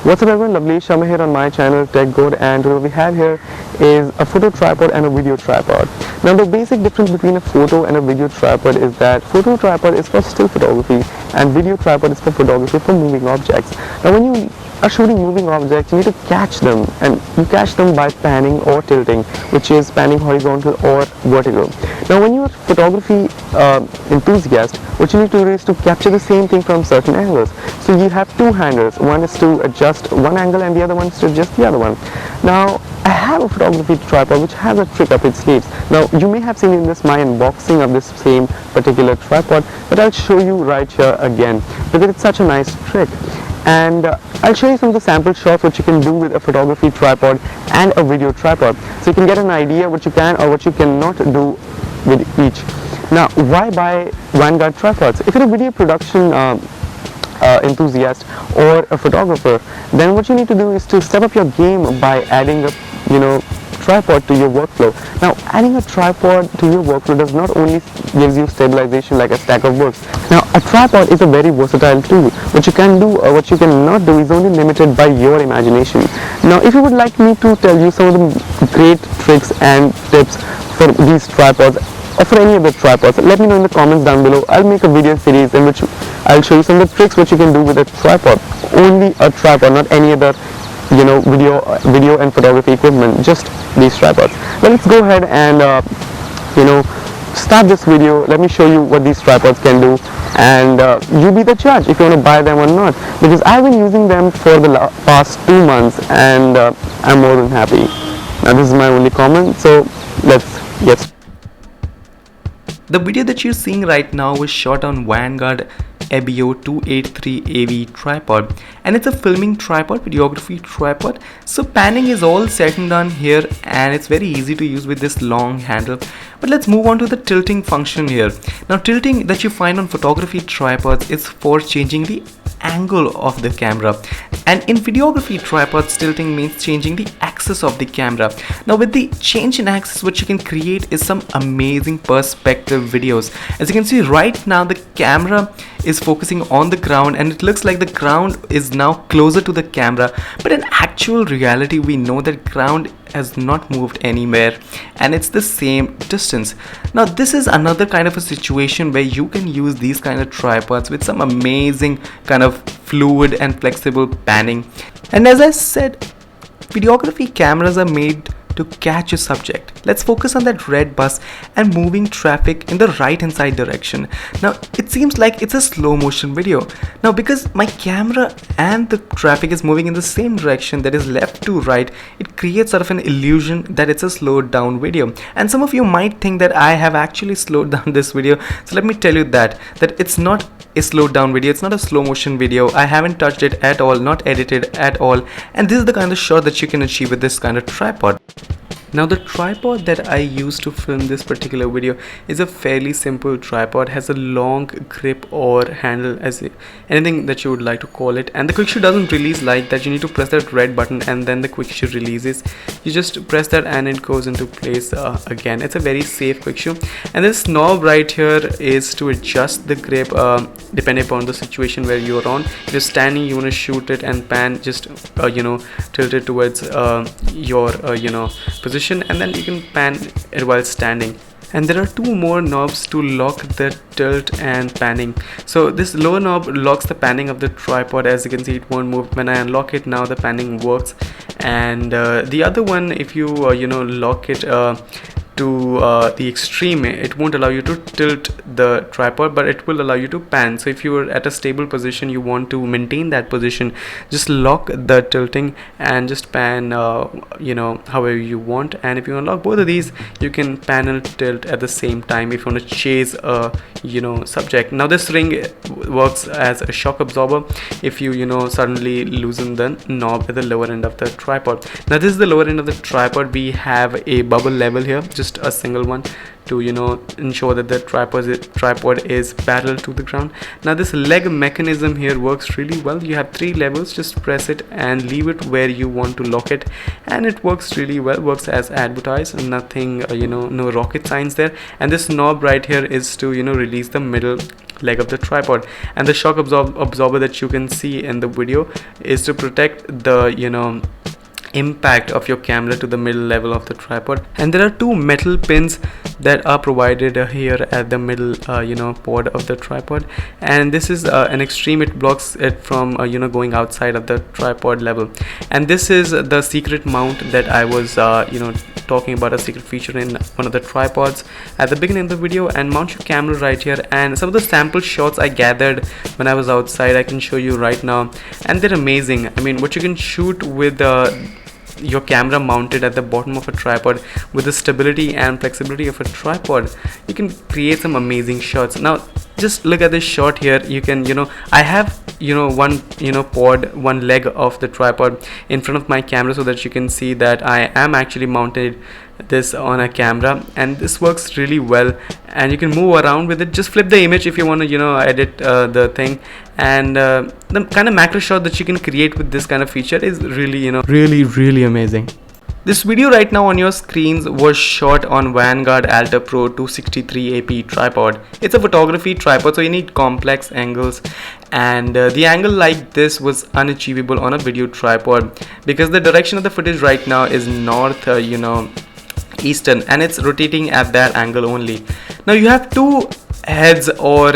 What's up everyone, lovely Sharma here on my channel Tech God, and what we have here is a photo tripod and a video tripod. Now the basic difference between a photo and a video tripod is that photo tripod is for still photography and video tripod is for photography for moving objects. Now when you are shooting moving objects, you need to catch them, and you catch them by panning or tilting, which is panning horizontal or vertical. Now when you are photography enthusiast, what you need to do is to capture the same thing from certain angles. So you have two handles, one is to adjust one angle and the other one is to adjust the other one. Now I have a photography tripod which has a trick up its sleeves. Now you may have seen in this my unboxing of this same particular tripod, but I'll show you right here again because it's such a nice trick. And I'll show you some of the sample shots which you can do with a photography tripod and a video tripod, so you can get an idea what you can or what you cannot do with each. Now why buy Vanguard tripods? If you're a video production enthusiast or a photographer, then what you need to do is to step up your game by adding a tripod to your workflow. Now adding a tripod to your workflow does not only gives you stabilization like a stack of books. Now a tripod is a very versatile tool. What you can do or what you cannot do is only limited by your imagination. Now if you would like me to tell you some of the great tricks and tips for these tripods or for any other tripods, let me know in the comments down below. I'll make a video series in which I'll show you some of the tricks which you can do with a tripod. Only a tripod, not any other video and photography equipment, just these tripods. Well, let's go ahead and start this video. Let me show you what these tripods can do, and you be the judge if you want to buy them or not, because I've been using them for the past 2 months and I'm more than happy. Now this is my only comment, so let's get started. The video that you're seeing right now was shot on Vanguard Abeo 283 AV tripod, and it's a filming tripod, videography tripod. So panning is all set and done here, and it's very easy to use with this long handle. But let's move on to the tilting function here. Now tilting that you find on photography tripods is for changing the angle of the camera, and in videography tripods, tilting means changing the axis of the camera. Now with the change in axis, what you can create is some amazing perspective videos. As you can see right now, the camera is focusing on the ground and it looks like the ground is now closer to the camera, but in actual reality we know that ground has not moved anywhere and it's the same distance. Now this is another kind of a situation where you can use these kind of tripods with some amazing kind of fluid and flexible panning. And as I said, videography cameras are made to catch a subject. Let's focus on that red bus and moving traffic in the right hand side direction. Now it seems like it's a slow motion video. Now because my camera and the traffic is moving in the same direction, that is left to right, it creates sort of an illusion that it's a slowed down video. And some of you might think that I have actually slowed down this video. So let me tell you that it's not a slowed down video, it's not a slow motion video. I haven't touched it at all, not edited at all, and this is the kind of shot that you can achieve with this kind of tripod. Now the tripod that I use to film this particular video is a fairly simple tripod, has a long grip or handle, as anything that you would like to call it, and the quick shoot doesn't release like that. You need to press that red button and then the quick shoot releases. You just press that and it goes into place again. It's a very safe quick shoot, and this knob right here is to adjust the grip depending upon the situation where you're on. If you're standing, you want to shoot it and pan, just tilt it towards your position, and then you can pan it while standing. And there are two more knobs to lock the tilt and panning. So this lower knob locks the panning of the tripod. As you can see, it won't move. When I unlock it now, the panning works. And the other one, if you lock it to the extreme, it won't allow you to tilt the tripod, but it will allow you to pan. So if you are at a stable position, you want to maintain that position, just lock the tilting and just pan however you want. And if you unlock both of these, you can pan and tilt at the same time if you want to chase a subject. Now this ring works as a shock absorber if you suddenly loosen the knob at the lower end of the tripod. Now this is the lower end of the tripod. We have a bubble level here, just a single one, to ensure that the tripod is parallel to the ground. Now this leg mechanism here works really well. You have 3 levels, just press it and leave it where you want to lock it, and it works really well, works as advertised. Nothing no rocket science there. And this knob right here is to release the middle leg of the tripod, and the shock absorber that you can see in the video is to protect the impact of your camera to the middle level of the tripod. And there are two metal pins that are provided here at the middle pod of the tripod, and this is an extreme. It blocks it from going outside of the tripod level. And this is the secret mount that I was talking about, a secret feature in one of the tripods at the beginning of the video. And mount your camera right here, and some of the sample shots I gathered when I was outside I can show you right now, and they're amazing. I mean, what you can shoot with your camera mounted at the bottom of a tripod with the stability and flexibility of a tripod, you can create some amazing shots. Now just look at this shot here. You can I have one one leg of the tripod in front of my camera so that you can see that I am actually mounted this on a camera, and this works really well, and you can move around with it. Just flip the image if you want to edit the thing. And the kind of macro shot that you can create with this kind of feature is really really amazing. This video right now on your screens was shot on Vanguard Alta Pro 263 AP tripod. It's a photography tripod, so you need complex angles, and the angle like this was unachievable on a video tripod because the direction of the footage right now is north eastern, and it's rotating at that angle only. Now you have two heads or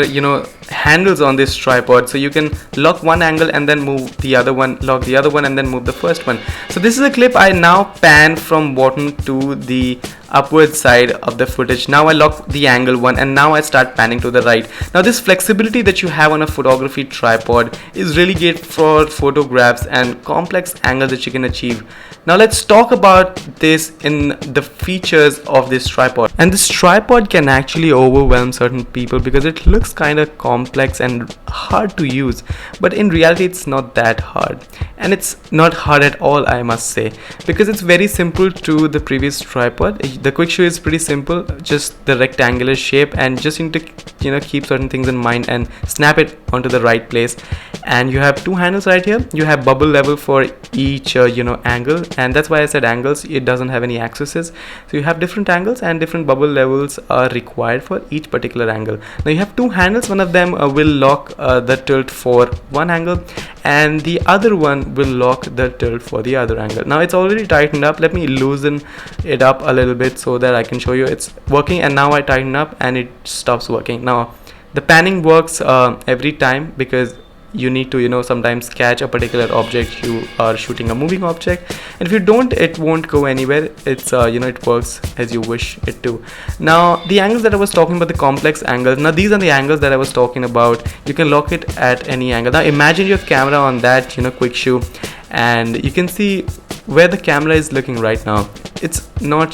handles on this tripod, so you can lock one angle and then move the other one, lock the other one and then move the first one. So this is a clip. I now pan from bottom to the upward side of the footage. Now I lock the angle one, and now I start panning to the right. Now this flexibility that you have on a photography tripod is really great for photographs and complex angles that you can achieve. Now let's talk about this in the features of this tripod. And this tripod can actually overwhelm certain people because it looks kind of complex and hard to use, but in reality it's not that hard, and it's not hard at all, I must say, because it's very simple to the previous tripod. The quick shoe is pretty simple, just the rectangular shape, and just need to keep certain things in mind and snap it onto the right place. And you have two handles right here. You have bubble level for each angle, and that's why I said angles. It doesn't have any axes, so you have different angles, and different bubble levels are required for each particular angle. Now you have two handles. One of them will lock the tilt for one angle, and the other one will lock the tilt for the other angle. Now it's already tightened up. Let me loosen it up a little bit so that I can show you it's working. And now I tighten up and it stops working. Now the panning works every time because you need to sometimes catch a particular object. You are shooting a moving object, and if you don't, it won't go anywhere. It's it works as you wish it to. Now the angles that I was talking about, the complex angles, now these are the angles that I was talking about. You can lock it at any angle. Now imagine your camera on that quick shoe, and you can see where the camera is looking right now. It's not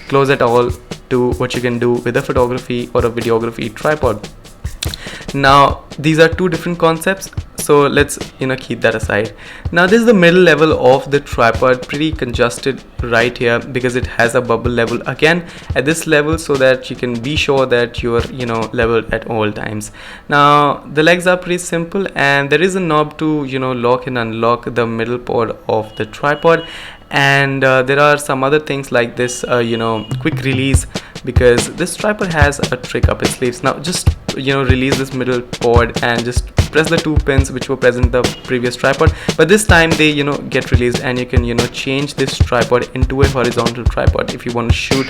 close at all to what you can do with a photography or a videography tripod. Now these are two different concepts, so let's keep that aside. Now this is the middle level of the tripod, pretty congested right here because it has a bubble level again at this level, so that you can be sure that you're leveled at all times. Now the legs are pretty simple, and there is a knob to lock and unlock the middle pod of the tripod. And there are some other things like this quick release, because this tripod has a trick up its sleeves. Now just release this middle pod and just press the two pins which were present in the previous tripod, but this time they get released, and you can change this tripod into a horizontal tripod if you want to shoot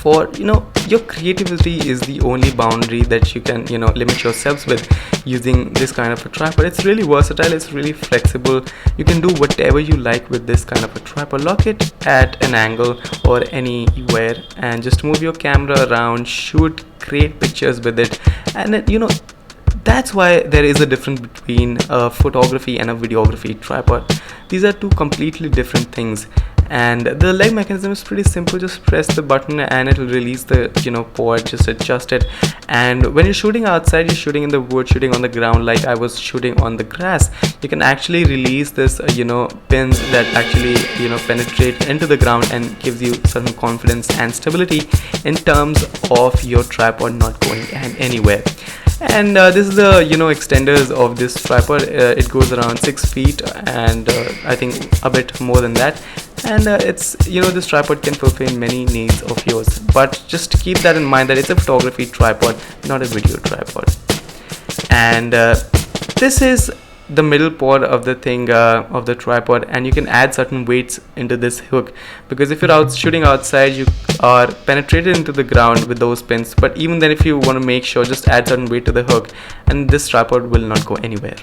for your creativity is the only boundary that you can limit yourselves with using this kind of a tripod. It's really versatile, it's really flexible. You can do whatever you like with this kind of a tripod. Lock it at an angle or anywhere and just move your camera around, shoot, create pictures with it. And that's why there is a difference between a photography and a videography tripod. These are two completely different things. And the leg mechanism is pretty simple. Just press the button and it will release the pod. Just adjust it. And when you're shooting outside, you're shooting in the wood, shooting on the ground, like I was shooting on the grass, you can actually release this pins that actually penetrate into the ground and gives you certain confidence and stability in terms of your tripod not going anywhere. And this is the extenders of this tripod. It goes around 6 feet, and I think a bit more than that. And it's this tripod can fulfill many needs of yours, but just keep that in mind that it's a photography tripod, not a video tripod. And this is the middle part of the thing, of the tripod, and you can add certain weights into this hook, because if you're out shooting outside, you are penetrated into the ground with those pins. But even then, if you want to make sure, just add certain weight to the hook and this tripod will not go anywhere.